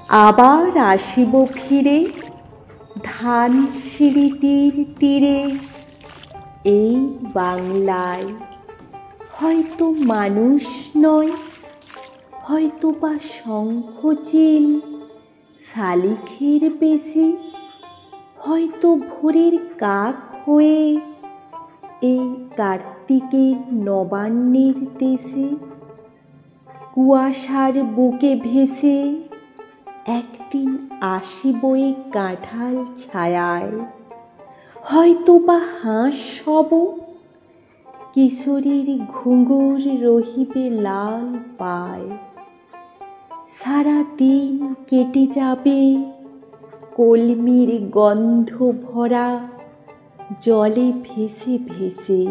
আবার আসিব ফিরে ধান সিঁড়িটির তীরে। এই বাংলায় হয়তো মানুষ নয়, হয়তো বা শঙ্খচিল শালিখের বেশে, হয়তো ভোরের কাক হয়ে এই কার্তিকের নবান্নের দেশে। কুয়াশার বুকে ভেসে একদিন আসিব এই কাঁঠাল ছায়ায়, হয়তো বা হাঁস হব, কিশোরীর ঘুঙুর রহিবে লাল পায়। সারা দিন কেটে যাবে কলমির গন্ধ ভরা জলে ভেসে ভেসে।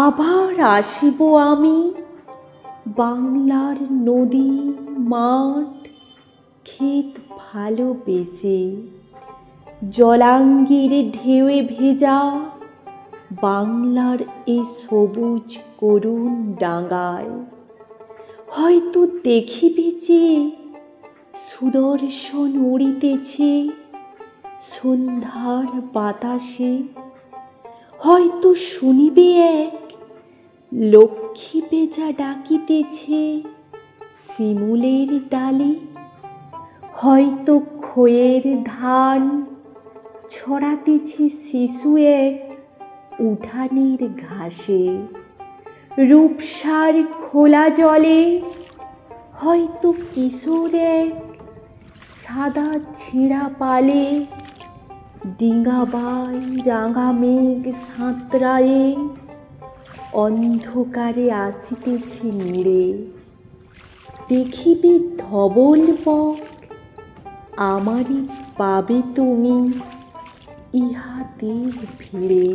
আবার আসিব আমি বাংলার নদী মাঠ ক্ষেত ভালোবেসে। জলাঙ্গির ঢেউয়ে ভেজা বাংলার এ সবুজ করুণ ডাঙায়। হয়তো দেখিবে যে সুদর্শন উড়িতেছে সন্ধ্যার বাতাসে, হয়তো শুনিবে এক লক্ষ্মী পেঁচা ডাকিতেছে শিমুলের ডালে, হয়তো খয়ের ধান ছড়াতেছে শিশু এক উঠানের ঘাসে। রূপসার খোলা জলে হয়তো কিশোর এক সাদা ছেঁড়া পালে ডিঙাবাই রাঙা মেঘ সাঁতরায়ে অন্ধকারে আসিতেছে নিড়ে। দেখিবে ধবল বক আমারই পাবে তুমি ইহাদের ভিড়ে।